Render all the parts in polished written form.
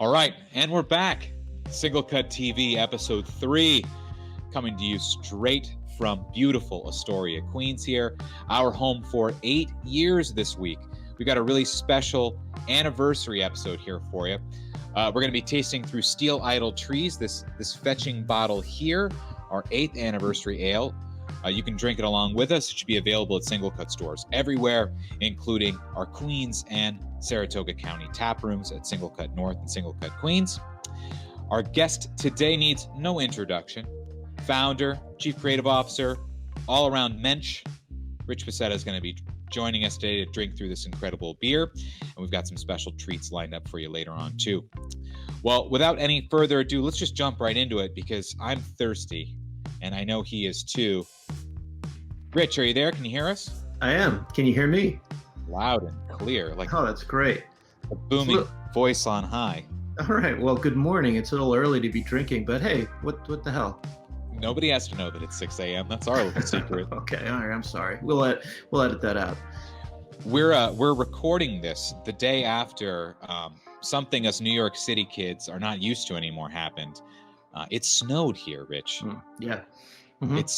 All right, and we're back. SingleCut TV episode 3, coming to you straight from beautiful Astoria, Queens here, our home for 8 years this week. We got a really special anniversary episode here for you. We're going to be tasting through Steel Idol Trees, this fetching bottle here, our 8th anniversary ale. You can drink it along with us. It should be available at SingleCut stores everywhere, including our Queens and Saratoga County tap rooms at SingleCut North and SingleCut Queens. Our guest today needs no introduction. Founder, Chief Creative Officer, all-around mensch, Rich Buceta is going to be joining us today to drink through this incredible beer, and we've got some special treats lined up for you later on too. Well, without any further ado, let's just jump right into it because I'm thirsty, and I know he is too. Rich, are you there? Can you hear us? I am. Can you hear me? Loud and clear. Oh, that's great. A booming voice on high. All right. Well, good morning. It's a little early to be drinking, but hey, what the hell? Nobody has to know that it's 6 a.m. That's our little secret. Okay. All right. I'm sorry. We'll edit that out. We're recording this the day after something us New York City kids are not used to anymore happened. It snowed here, Rich. Yeah. Mm-hmm. It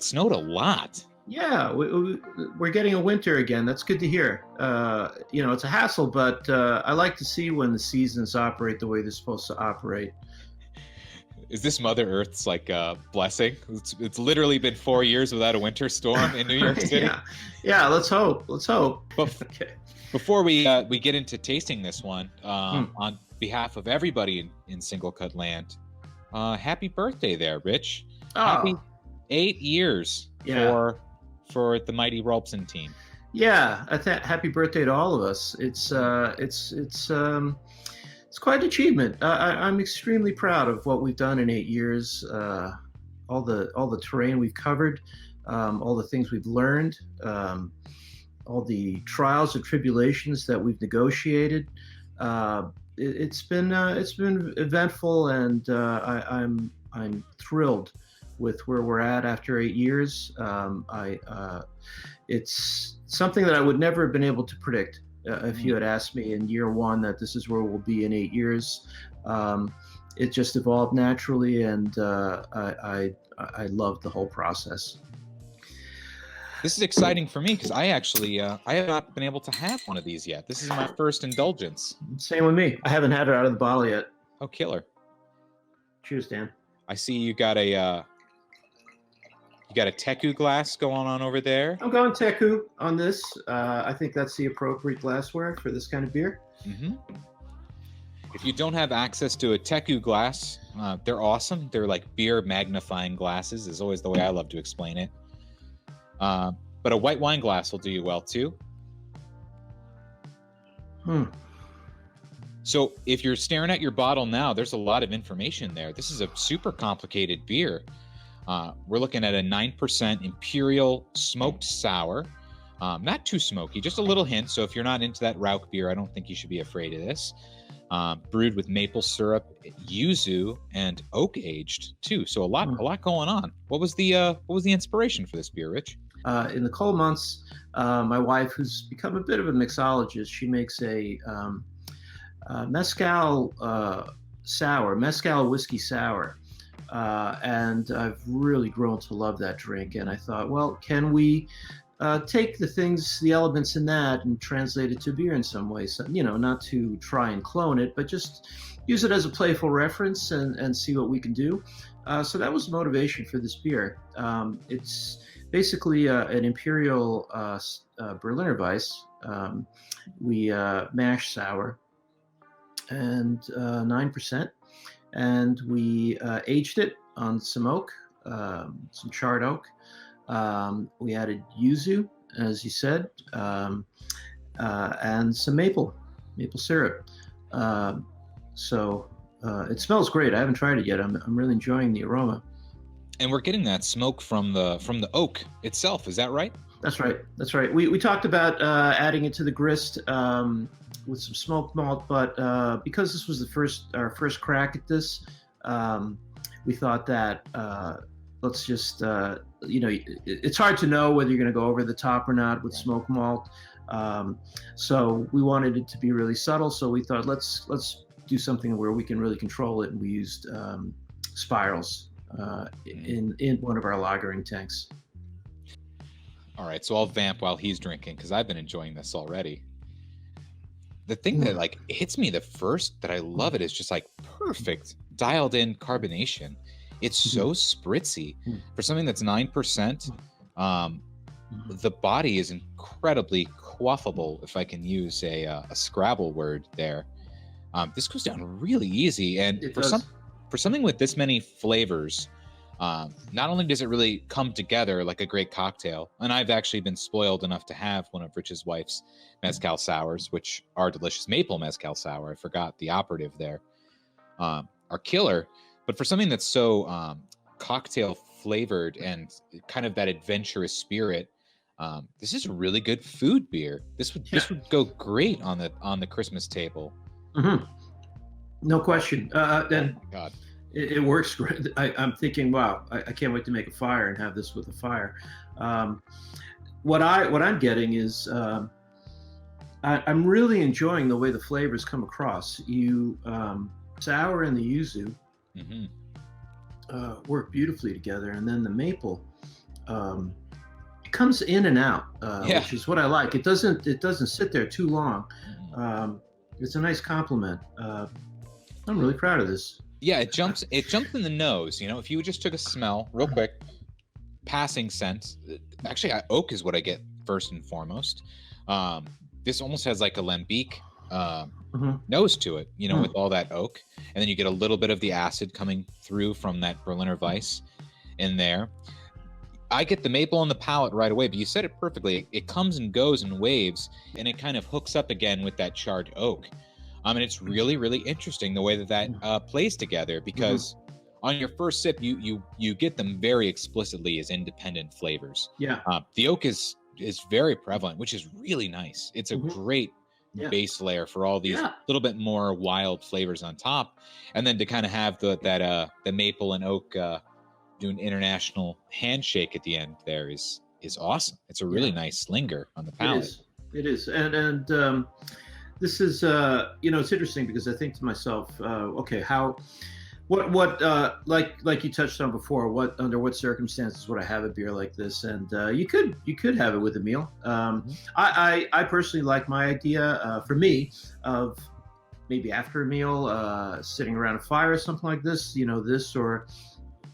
snowed a lot. Yeah, we're getting a winter again. That's good to hear. It's a hassle, but I like to see when the seasons operate the way they're supposed to operate. Is this Mother Earth's blessing? It's literally been 4 years without a winter storm in New York City. Yeah. Let's hope. But okay. Before we get into tasting this one, on behalf of everybody in SingleCut land, happy birthday there, Rich. Oh. Happy 8 years for the mighty Rolpson team. Yeah, happy birthday to all of us. It's quite an achievement. I'm extremely proud of what we've done in 8 years. All the terrain we've covered, all the things we've learned, all the trials and tribulations that we've negotiated. It's been eventful, and I'm thrilled with where we're at after 8 years. It's something that I would never have been able to predict if you had asked me in year one that this is where we'll be in 8 years. It just evolved naturally, and I loved the whole process. This is exciting for me because I actually I have not been able to have one of these yet. This is my first indulgence. Same with me. I haven't had it out of the bottle yet. Oh, killer! Cheers, Dan. I see you got a Teku glass going on over there. I'm going Teku on this. I think that's the appropriate glassware for this kind of beer. Mm-hmm. If you don't have access to a Teku glass, they're awesome. They're like beer magnifying glasses, is always the way I love to explain it. But a white wine glass will do you well too. So if you're staring at your bottle now, there's a lot of information there. This is a super complicated beer. We're looking at a 9% Imperial Smoked Sour. Not too smoky, just a little hint. So if you're not into that Rauch beer, I don't think you should be afraid of this. Brewed with maple syrup, yuzu, and oak aged too. So a lot going on. What was the inspiration for this beer, Rich? In the cold months, my wife, who's become a bit of a mixologist, she makes a mezcal whiskey sour. And I've really grown to love that drink. And I thought, well, can we take the elements in that and translate it to beer in some way? So, not to try and clone it, but just use it as a playful reference and see what we can do. So that was the motivation for this beer. It's basically an Imperial Berliner Weiss. We mash sour and 9%. And we aged it on some oak, some charred oak. We added yuzu, as you said, and some maple syrup. So it smells great. I haven't tried it yet. I'm really enjoying the aroma. And we're getting that smoke from the oak itself. Is that right? That's right. We talked about adding it to the grist with some smoked malt, but because this was our first crack at this, we thought that let's just it's hard to know whether you're going to go over the top or not with smoked malt. So we wanted it to be really subtle. So we thought let's do something where we can really control it, and we used spirals in one of our lagering tanks. All right, so I'll vamp while he's drinking because I've been enjoying this already. The thing that like hits me the first that I love it is just like perfect dialed in carbonation. It's so spritzy for something that's 9%. The body is incredibly quaffable, if I can use a Scrabble word there. This goes down really easy, and for something with this many flavors, not only does it really come together like a great cocktail, and I've actually been spoiled enough to have one of Rich's wife's mezcal sours, which are delicious. Maple mezcal sour, I forgot the operative there, are killer. But for something that's so cocktail flavored and kind of that adventurous spirit, this is a really good food beer. This would go great on the Christmas table. No question. Then God. It works great. I'm thinking, wow, I can't wait to make a fire and have this with a fire. What I'm getting is I'm really enjoying the way the flavors come across. Sour and the yuzu work beautifully together, and then the maple comes in and out, which is what I like. It doesn't sit there too long. It's a nice compliment. I'm really proud of this. Yeah, it jumps in the nose. You know, if you just took a smell real quick, passing scent. Actually, oak is what I get first and foremost. This almost has like a lambic nose to it, you know, with all that oak, and then you get a little bit of the acid coming through from that Berliner Weiss in there. I get the maple on the palate right away, but you said it perfectly. It comes and goes in waves, and it kind of hooks up again with that charred oak. And it's really, really interesting the way that plays together, because on your first sip, you get them very explicitly as independent flavors. Yeah. The oak is very prevalent, which is really nice. It's a great base layer for all these little bit more wild flavors on top, and then to kind of have the maple and oak do an international handshake at the end there is awesome. It's a really nice linger on the palate. It is, and this is it's interesting because I think to myself, okay, like you touched on before, under what circumstances would I have a beer like this? And you could have it with a meal. I personally like my idea, for me, of maybe after a meal, sitting around a fire or something like this. This, or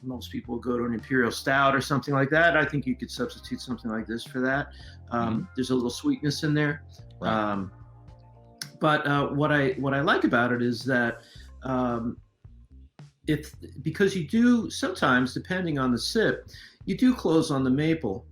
most people go to an imperial stout or something like that. I think you could substitute something like this for that. There's a little sweetness in there. Right. But what I like about it is that because you do sometimes, depending on the sip, you do close on the maple.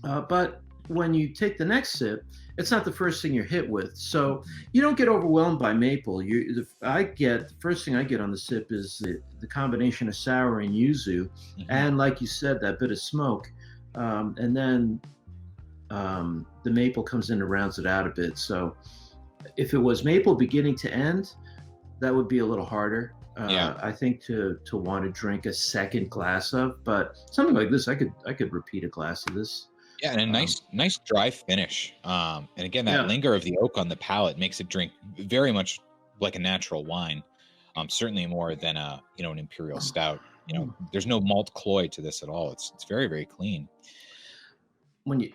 But when you take the next sip, it's not the first thing you're hit with, so you don't get overwhelmed by maple. The first thing I get on the sip is the combination of sour and yuzu, and like you said, that bit of smoke, and then the maple comes in and rounds it out a bit. So if it was maple beginning to end, that would be a little harder. I think to want to drink a second glass of, but something like this, I could repeat a glass of this. Yeah, and a nice dry finish. And again, that linger of the oak on the palate makes it drink very much like a natural wine. Certainly more than an imperial stout. There's no malt cloy to this at all. It's very, very clean. When you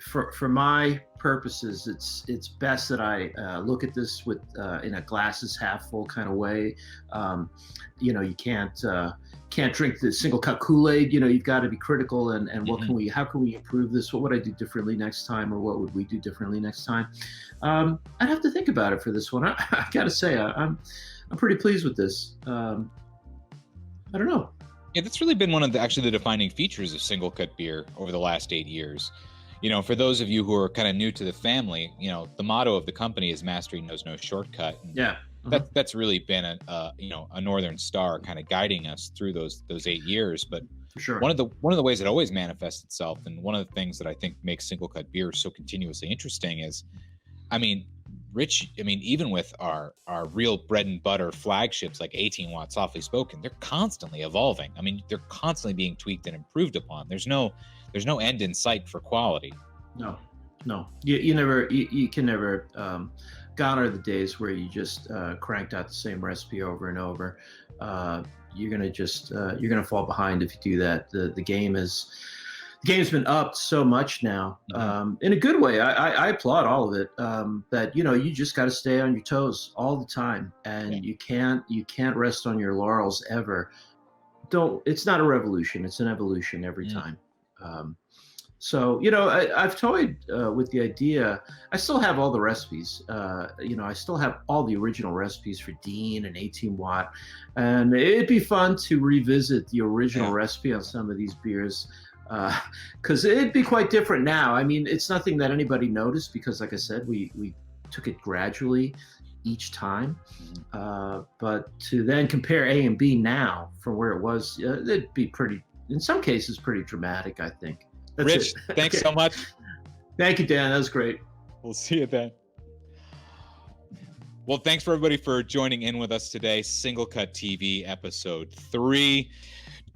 for my purposes, it's best that I look at this with in a glasses half full kind of way. You can't drink the single cut Kool-Aid. You've got to be critical and how can we improve this? What would I do differently next time, or what would we do differently next time? I'd have to think about it for this one. I gotta say, I'm pretty pleased with this. I don't know. Yeah, that's really been one of the defining features of single cut beer over the last 8 years. For those of you who are kind of new to the family, the motto of the company is "Mastery knows no shortcut." And that's really been a northern star kind of guiding us through those 8 years. But for sure, one of the ways it always manifests itself, and one of the things that I think makes single cut beer so continuously interesting is, Rich, even with our real bread and butter flagships like 18 Watt Softly Spoken, they're constantly evolving. They're constantly being tweaked and improved upon. There's no end in sight for quality. No. You can never gone are the days where you just cranked out the same recipe over and over. You're gonna fall behind if you do that. The game's been upped so much now, in a good way. I applaud all of it. That you just got to stay on your toes all the time, and you can't rest on your laurels ever. It's not a revolution; it's an evolution every time. So, I've toyed with the idea. I still have all the recipes. I still have all the original recipes for Dean and 18 Watt. And it'd be fun to revisit the original recipe on some of these beers, because it'd be quite different now. I mean, it's nothing that anybody noticed because, like I said, we took it gradually each time. But to then compare A and B now from where it was, it'd be in some cases, pretty dramatic, I think. That's Rich, thanks so much. Thank you, Dan. That was great. We'll see you then. Well, thanks for everybody for joining in with us today. SingleCut TV episode 3.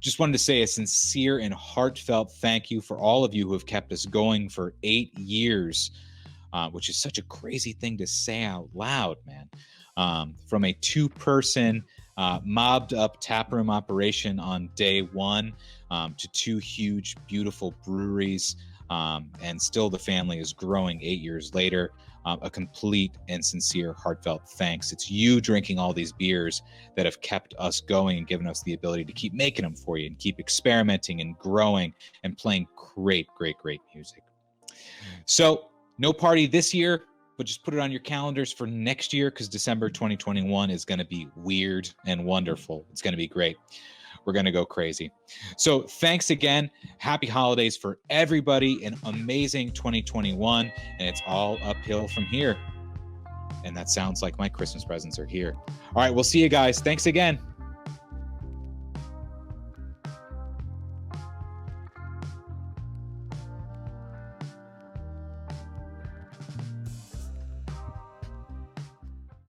Just wanted to say a sincere and heartfelt thank you for all of you who have kept us going for 8 years, which is such a crazy thing to say out loud, man. From a 2-person mobbed up taproom operation on day 1 to 2 huge, beautiful breweries. And still the family is growing 8 years later. A complete and sincere, heartfelt thanks. It's you drinking all these beers that have kept us going and given us the ability to keep making them for you and keep experimenting and growing and playing great, great, great music. So no party this year, but just put it on your calendars for next year, because December 2021 is going to be weird and wonderful. It's going to be great. We're going to go crazy. So thanks again. Happy holidays for everybody. An amazing 2021. And it's all uphill from here. And that sounds like my Christmas presents are here. All right, we'll see you guys. Thanks again.